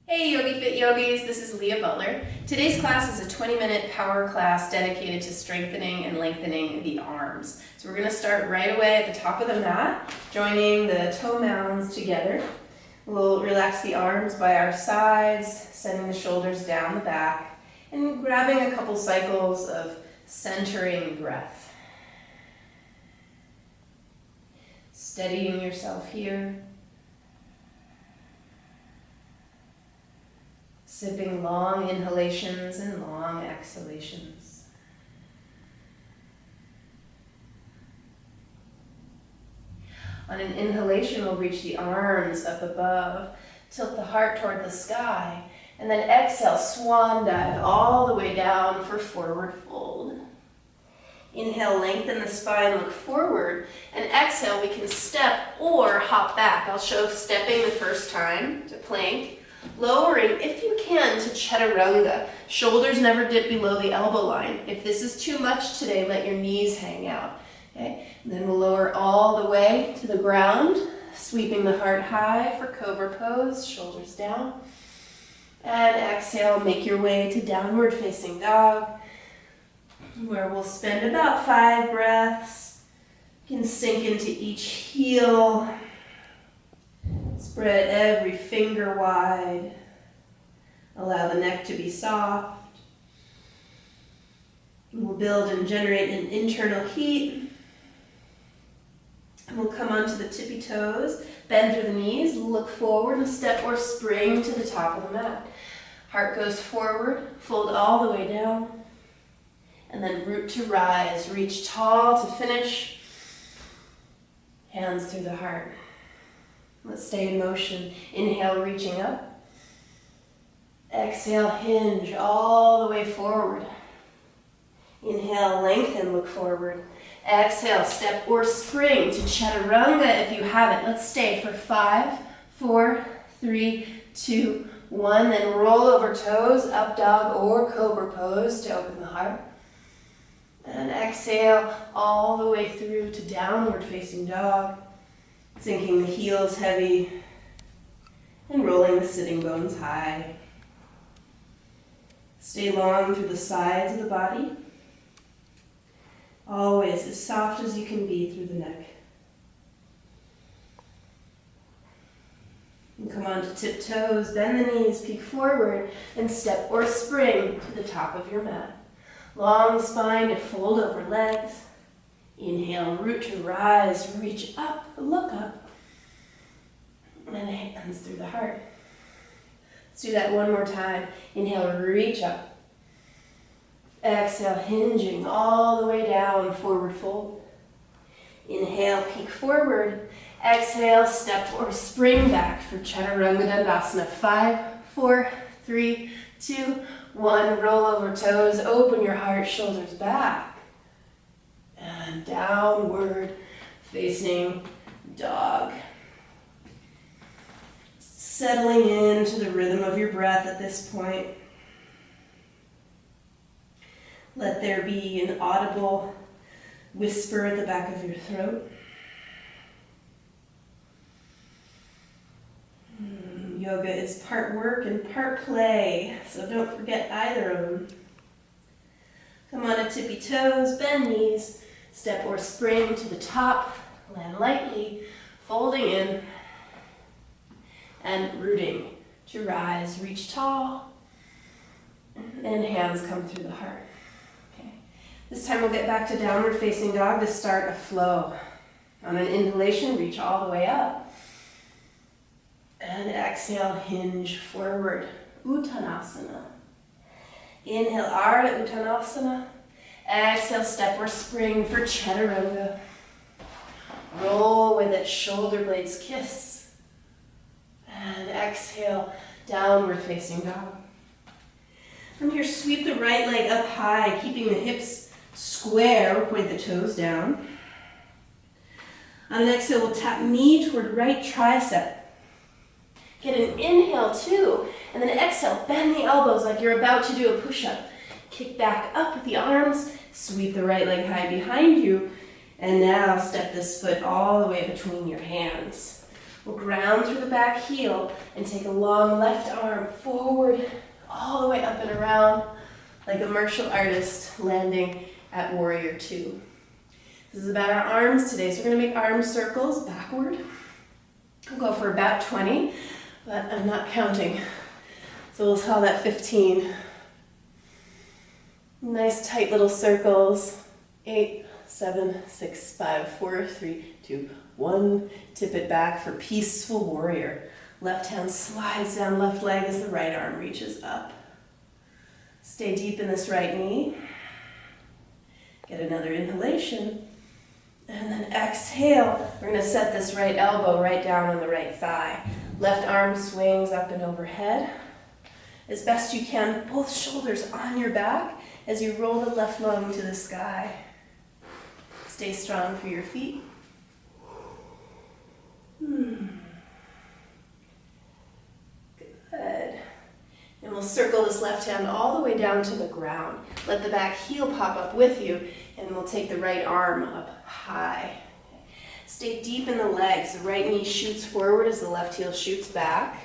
Hey YogiFit yogis, this is Leigha Butler. Today's class is a 20-minute power class dedicated to strengthening and lengthening the arms. So we're going to start right away at the top of the mat, joining the toe mounds together. We'll relax the arms by our sides, sending the shoulders down the back, and grabbing a couple cycles of centering breath. Steadying yourself here. Sipping long inhalations and long exhalations. On an inhalation, we'll reach the arms up above, tilt the heart toward the sky, and then exhale, swan dive all the way down for forward fold. Inhale, lengthen the spine, look forward, and exhale, we can step or hop back. I'll show stepping the first time to plank. Lowering, if you can, to chaturanga. Shoulders never dip below the elbow line. If this is too much today, let your knees hang out. Okay? And then we'll lower all the way to the ground, sweeping the heart high for cobra pose, shoulders down. And exhale, make your way to downward facing dog, where we'll spend about 5 breaths. You can sink into each heel. Spread every finger wide. Allow the neck to be soft. We'll build and generate an internal heat. And we'll come onto the tippy toes, bend through the knees, look forward and step or spring to the top of the mat. Heart goes forward, fold all the way down, and then root to rise. Reach tall to finish. Hands through the heart. Let's stay in motion. Inhale, reaching up. Exhale, hinge all the way forward. Inhale, lengthen, look forward. Exhale, step or spring to chaturanga if you have it. Let's stay for 5, 4, 3, 2, 1. Then roll over toes, up dog or cobra pose to open the heart. And exhale all the way through to downward facing dog. Sinking the heels heavy and rolling the sitting bones high. Stay long through the sides of the body. Always as soft as you can be through the neck. And come on to tiptoes, bend the knees, peek forward, and step or spring to the top of your mat. Long spine to fold over legs. Inhale, root to rise, reach up, look up, and hands through the heart. Let's do that one more time. Inhale, reach up. Exhale, hinging all the way down, forward fold. Inhale, peek forward. Exhale, step or spring back for Chaturanga Dandasana. 5, 4, 3, 2, 1. Roll over toes, open your heart, shoulders back. And downward facing dog. Settling into the rhythm of your breath at this point. Let there be an audible whisper at the back of your throat. Yoga is part work and part play, so don't forget either of them. Come on to tippy toes, bend knees, step or spring to the top, land lightly, folding in, and rooting to rise. Reach tall, and hands come through the heart. Okay. This time we'll get back to downward facing dog to start a flow. On an inhalation, reach all the way up. And exhale, hinge forward, Uttanasana. Inhale, Ardha Uttanasana. Exhale, step or spring for Chaturanga. Roll with it, shoulder blades kiss. And exhale, downward facing dog. From here, sweep the right leg up high, keeping the hips square, point the toes down. On an exhale, we'll tap knee toward right tricep. Get an inhale too, and then exhale, bend the elbows like you're about to do a push-up. Kick back up with the arms, sweep the right leg high behind you, and now step this foot all the way between your hands. We'll ground through the back heel and take a long left arm forward, all the way up and around, like a martial artist landing at warrior two. This is about our arms today, so we're going to make arm circles backward. We'll go for about 20, but I'm not counting, so we'll call that 15. Nice tight little circles. 8, 7, 6, 5, 4, 3, 2, 1. Tip it back for peaceful warrior. Left hand slides down left leg as the right arm reaches up. Stay deep in this right knee. Get another inhalation. And then exhale. We're going to set this right elbow right down on the right thigh. Left arm swings up and overhead. As best you can, both shoulders on your back as you roll the left lung to the sky. Stay strong for your feet. Good. And we'll circle this left hand all the way down to the ground. Let the back heel pop up with you, and we'll take the right arm up high. Stay deep in the legs. The right knee shoots forward as the left heel shoots back.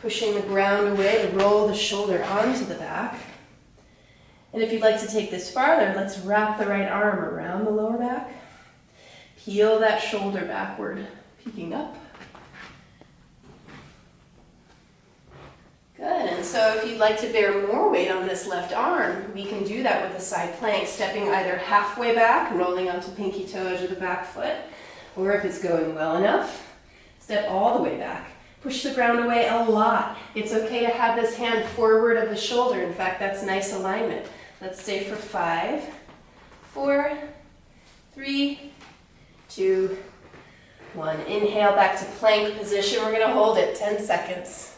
Pushing the ground away to roll the shoulder onto the back. And if you'd like to take this farther, let's wrap the right arm around the lower back. Peel that shoulder backward, peeking up. Good, and so if you'd like to bear more weight on this left arm, we can do that with a side plank, stepping either halfway back, rolling onto pinky toe edge of the back foot, or if it's going well enough, step all the way back. Push the ground away a lot. It's okay to have this hand forward of the shoulder. In fact, that's nice alignment. Let's stay for 5, 4, 3, 2, 1. Inhale back to plank position. We're going to hold it 10 seconds.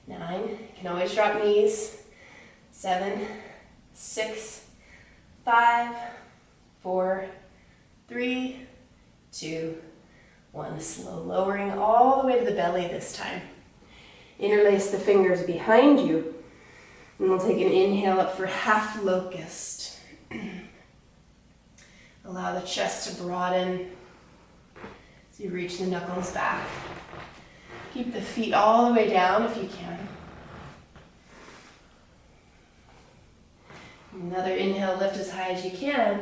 9, you can always drop knees. 7, 6, 5, 4, 3, 2, 1. Slow lowering all the way to the belly this time. Interlace the fingers behind you. And we'll take an inhale up for half locust. Allow the chest to broaden as you reach the knuckles back. Keep the feet all the way down if you can. Another inhale, lift as high as you can.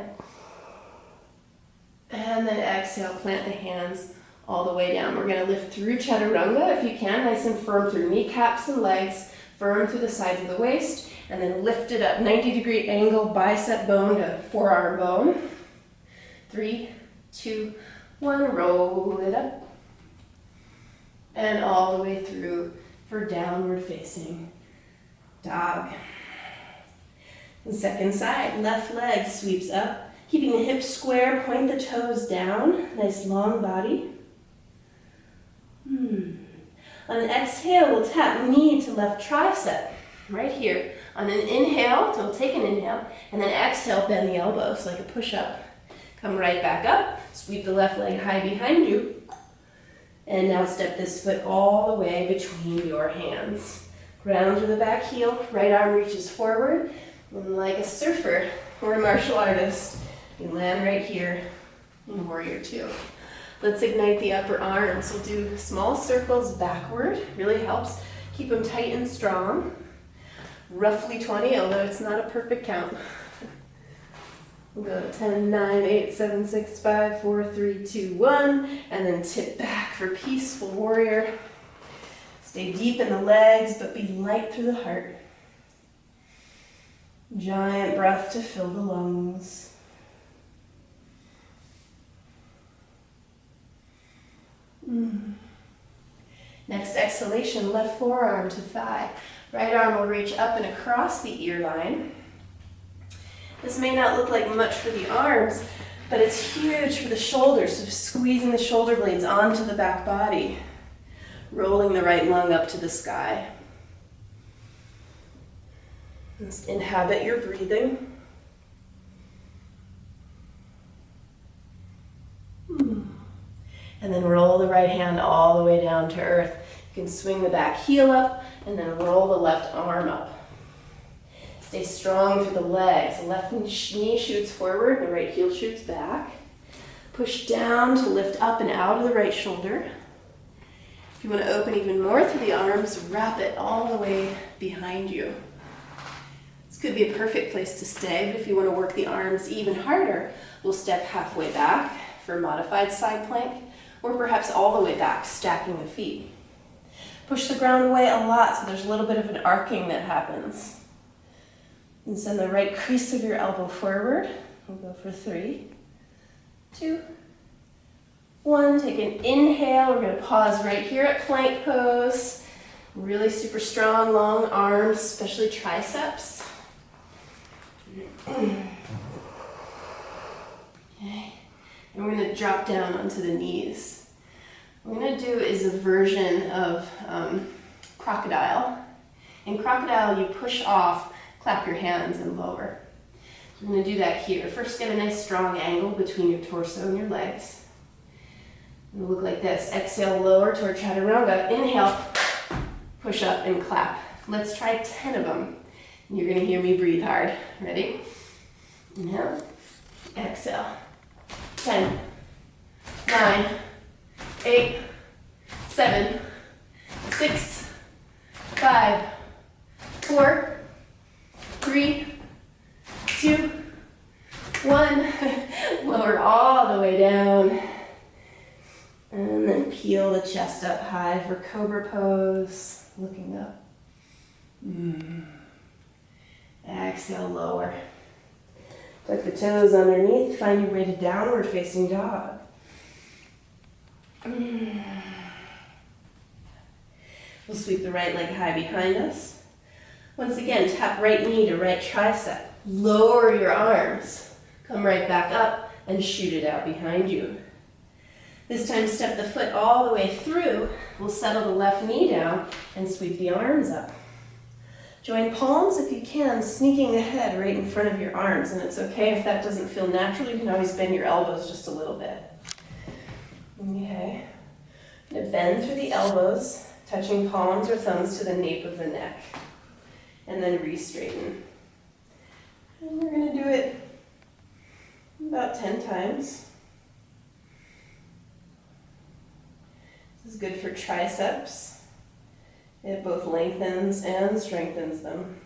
And then exhale, plant the hands all the way down. We're going to lift through chaturanga if you can, nice and firm through kneecaps and legs, firm through the sides of the waist, and then lift it up, 90-degree angle, bicep bone to forearm bone. 3, 2, 1, roll it up. And all the way through for downward facing dog. The second side, left leg sweeps up, keeping the hips square, point the toes down, nice long body. On an exhale, we'll tap knee to left tricep, right here. On an inhale, so we'll take an inhale, and then exhale, bend the elbows like a push-up. Come right back up, sweep the left leg high behind you, and now step this foot all the way between your hands. Ground to the back heel, right arm reaches forward, and like a surfer or a martial artist, you land right here in warrior two. Let's ignite the upper arms. We'll do small circles backward. Really helps. Keep them tight and strong. Roughly 20, although it's not a perfect count. We'll go 10, 9, 8, 7, 6, 5, 4, 3, 2, 1. And then tip back for peaceful warrior. Stay deep in the legs, but be light through the heart. Giant breath to fill the lungs. Next exhalation, left forearm to thigh. Right arm will reach up and across the ear line. This may not look like much for the arms, but it's huge for the shoulders, so squeezing the shoulder blades onto the back body. Rolling the right lung up to the sky. Just inhabit your breathing. And then roll the right hand all the way down to earth. You can swing the back heel up and then roll the left arm up. Stay strong through the legs. The left knee shoots forward, the right heel shoots back. Push down to lift up and out of the right shoulder. If you want to open even more through the arms, wrap it all the way behind you. This could be a perfect place to stay, but if you want to work the arms even harder, we'll step halfway back for modified side plank, or perhaps all the way back, stacking the feet. Push the ground away a lot, so there's a little bit of an arcing that happens. And send the right crease of your elbow forward. We'll go for 3, 2, 1. Take an inhale. We're going to pause right here at plank pose. Really super strong, long arms, especially triceps. Okay. And we're going to drop down onto the knees. What we're going to do is a version of Crocodile. In Crocodile, you push off, clap your hands, and lower. So we're going to do that here. First, get a nice strong angle between your torso and your legs. It'll look like this. Exhale, lower toward chaturanga. Inhale, push up and clap. Let's try 10 of them. You're going to hear me breathe hard. Ready? Inhale, exhale. 10, 9, 8, 7, 6, 5, 4, 3, 2, 1. Lower all the way down. And then peel the chest up high for cobra pose, looking up. Exhale, lower. Tuck the toes underneath, find your way to downward facing dog. We'll sweep the right leg high behind us. Once again, tap right knee to right tricep. Lower your arms. Come right back up and shoot it out behind you. This time, step the foot all the way through. We'll settle the left knee down and sweep the arms up. Join palms if you can, sneaking the head right in front of your arms. And it's okay if that doesn't feel natural. You can always bend your elbows just a little bit. Okay. Now bend through the elbows, touching palms or thumbs to the nape of the neck. And then re-straighten. And we're going to do it about 10 times. This is good for triceps. It both lengthens and strengthens them.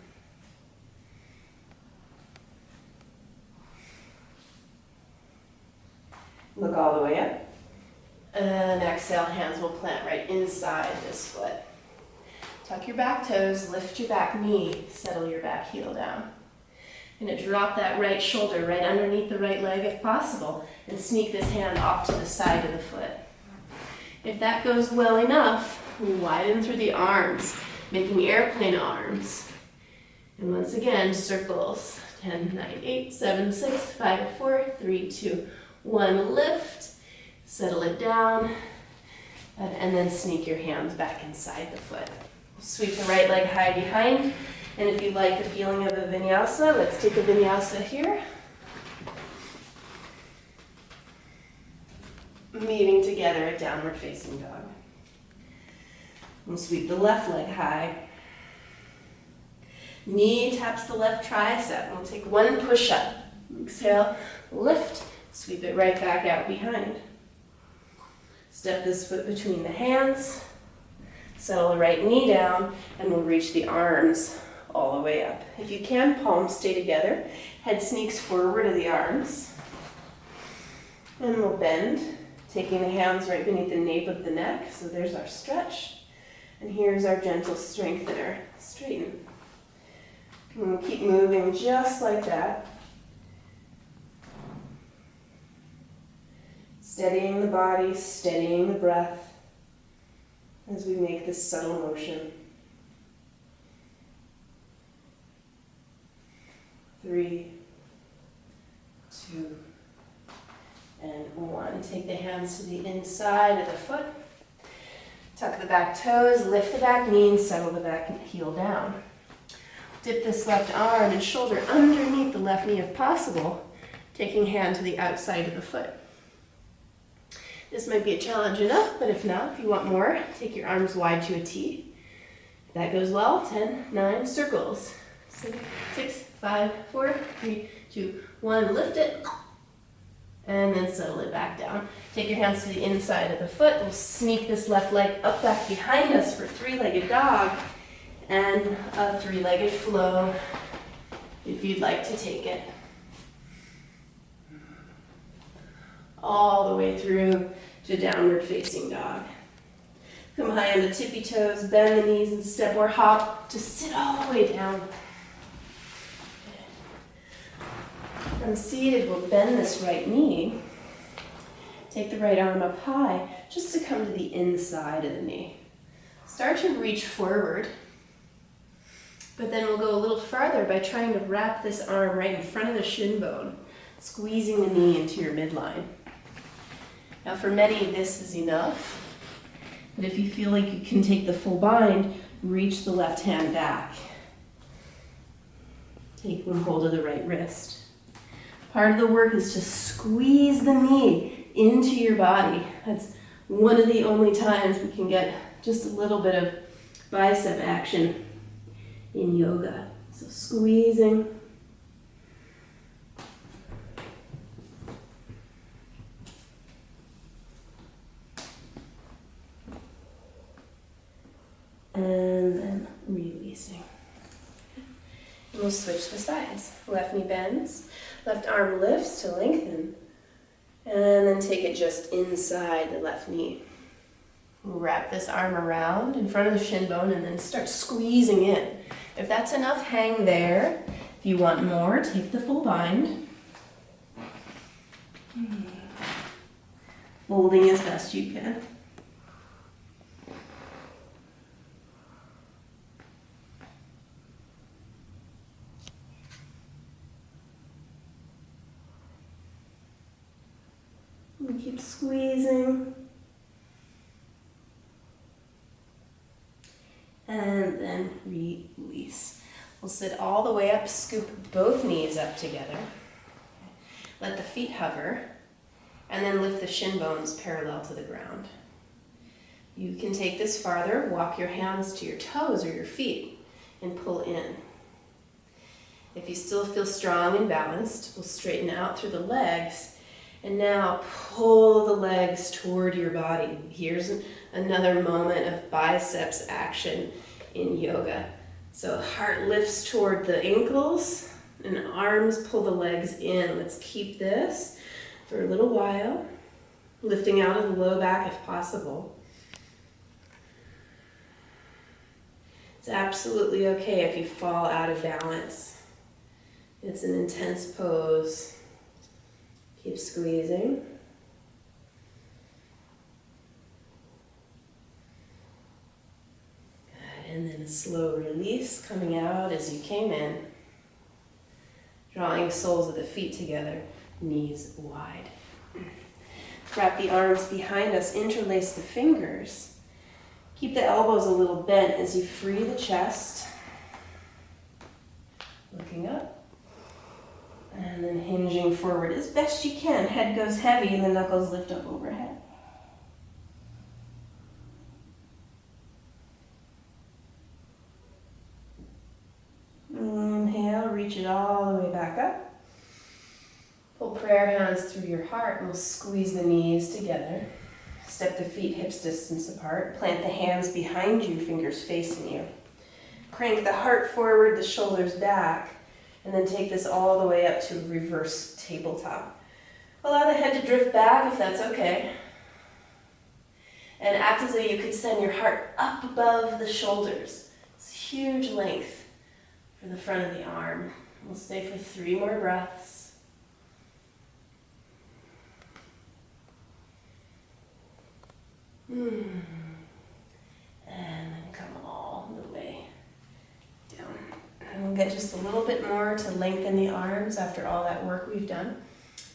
Look all the way up. And exhale, hands will plant right inside this foot. Tuck your back toes, lift your back knee, settle your back heel down. You're going to drop that right shoulder right underneath the right leg if possible, and sneak this hand off to the side of the foot. If that goes well enough, widen through the arms, making airplane arms. And once again, circles. 10, 9, 8, 7, 6, 5, 4, 3, 2, 1. Lift, settle it down, and then sneak your hands back inside the foot. Sweep the right leg high behind. And if you like the feeling of a vinyasa, let's take a vinyasa here. Meeting together at downward facing dog. We'll sweep the left leg high. Knee taps the left tricep. We'll take one push up. Exhale, lift, sweep it right back out behind. Step this foot between the hands. Settle the right knee down, and we'll reach the arms all the way up. If you can, palms stay together. Head sneaks forward of the arms. And we'll bend, taking the hands right beneath the nape of the neck. So there's our stretch. And here's our gentle strengthener. Straighten. And we'll keep moving just like that. Steadying the body, steadying the breath as we make this subtle motion. 3, 2, and 1. Take the hands to the inside of the foot. Tuck the back toes, lift the back knee, and settle the back heel down. Dip this left arm and shoulder underneath the left knee if possible, taking hand to the outside of the foot. This might be a challenge enough, but if not, if you want more, take your arms wide to a T. If that goes well, 10, 9, circles. 6, 5, 4, 3, 2, 1. Lift it. And then settle it back down. Take your hands to the inside of the foot. We'll sneak this left leg up back behind us for three-legged dog and a three-legged flow if you'd like to take it. All the way through to downward facing dog. Come high on the tippy toes, bend the knees and step or hop to sit all the way down. From seated, we'll bend this right knee. Take the right arm up high just to come to the inside of the knee. Start to reach forward, but then we'll go a little farther by trying to wrap this arm right in front of the shin bone, squeezing the knee into your midline. Now for many, this is enough, but if you feel like you can take the full bind, reach the left hand back. Take one hold of the right wrist. Part of the work is to squeeze the knee into your body. That's one of the only times we can get just a little bit of bicep action in yoga. So squeezing. And then releasing. And we'll switch the sides. Left knee bends, left arm lifts to lengthen, and then take it just inside the left knee. We'll wrap this arm around in front of the shin bone and then start squeezing in. If that's enough, hang there. If you want more, take the full bind. Folding as best you can. And keep squeezing. And then release. We'll sit all the way up, scoop both knees up together. Let the feet hover, and then lift the shin bones parallel to the ground. You can take this farther, walk your hands to your toes or your feet, and pull in. If you still feel strong and balanced, we'll straighten out through the legs. And now pull the legs toward your body. Here's another moment of biceps action in yoga. So heart lifts toward the ankles and arms pull the legs in. Let's keep this for a little while, lifting out of the low back if possible. It's absolutely okay if you fall out of balance. It's an intense pose. Keep squeezing. Good. And then a slow release coming out as you came in. Drawing soles of the feet together, knees wide. Wrap the arms behind us, interlace the fingers. Keep the elbows a little bent as you free the chest. Looking up. And then hinging forward as best you can. Head goes heavy and the knuckles lift up overhead. Inhale, reach it all the way back up. Pull prayer hands through your heart and we'll squeeze the knees together. Step the feet hips distance apart. Plant the hands behind you, fingers facing you. Crank the heart forward, the shoulders back. And then take this all the way up to reverse tabletop. Allow the head to drift back if that's okay. And act as though you could send your heart up above the shoulders. It's huge length for the front of the arm. We'll stay for 3 more breaths. And then come all the way down. And we'll get just a little bit more to lengthen the arms after all that work we've done.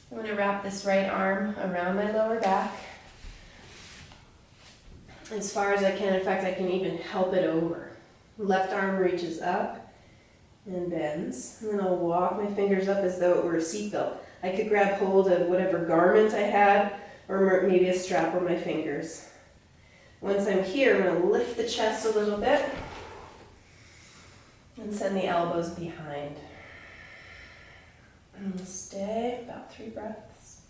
I'm going to wrap this right arm around my lower back as far as I can. In fact, I can even help it over. Left arm reaches up and bends. And then I'll walk my fingers up as though it were a seatbelt. I could grab hold of whatever garment I had or maybe a strap on my fingers. Once I'm here, I'm going to lift the chest a little bit. And send the elbows behind. And we'll stay about 3 breaths.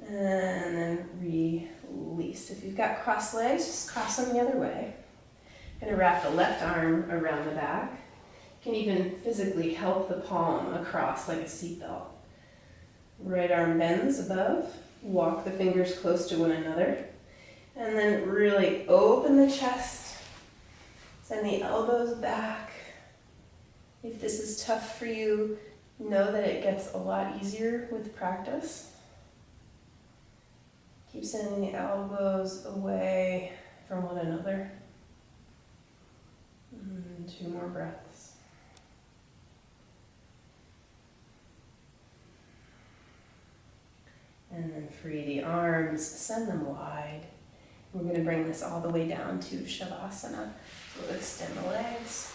And then release. If you've got crossed legs, just cross them the other way. Going to wrap the left arm around the back. You can even physically help the palm across like a seatbelt. Right arm bends above. Walk the fingers close to one another. And then really open the chest. Send the elbows back. If this is tough for you, know that it gets a lot easier with practice. Keep sending the elbows away from one another. 2 more breaths. And then free the arms, send them wide. We're going to bring this all the way down to Shavasana. So we'll extend the legs.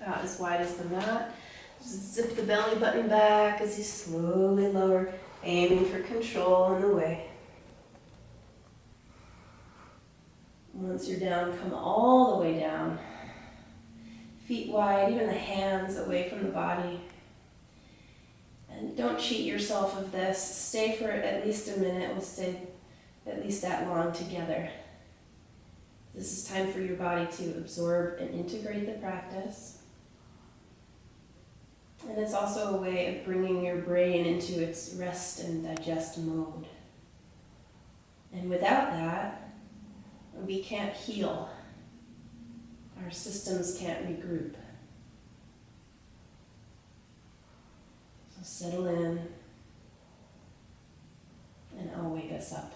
About as wide as the mat. Just zip the belly button back as you slowly lower, aiming for control in the way. Once you're down, come all the way down. Feet wide, even the hands away from the body. And don't cheat yourself of this. Stay for at least a minute. We'll stay at least that long together. This is time for your body to absorb and integrate the practice. And it's also a way of bringing your brain into its rest and digest mode. And without that, we can't heal. Our systems can't regroup. So settle in, and I'll wake us up.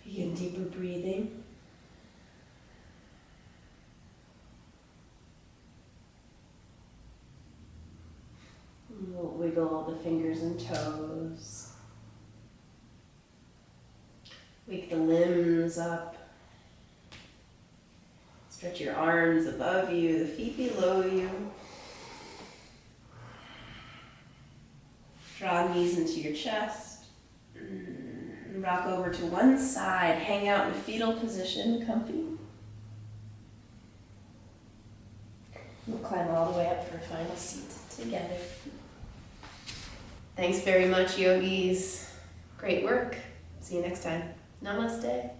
Begin deeper breathing. We'll wiggle the fingers and toes. Wake the limbs up. Stretch your arms above you, the feet below you. Draw knees into your chest. Rock over to one side, hang out in a fetal position, comfy. We'll climb all the way up for a final seat together. Thanks very much, yogis. Great work. See you next time. Namaste.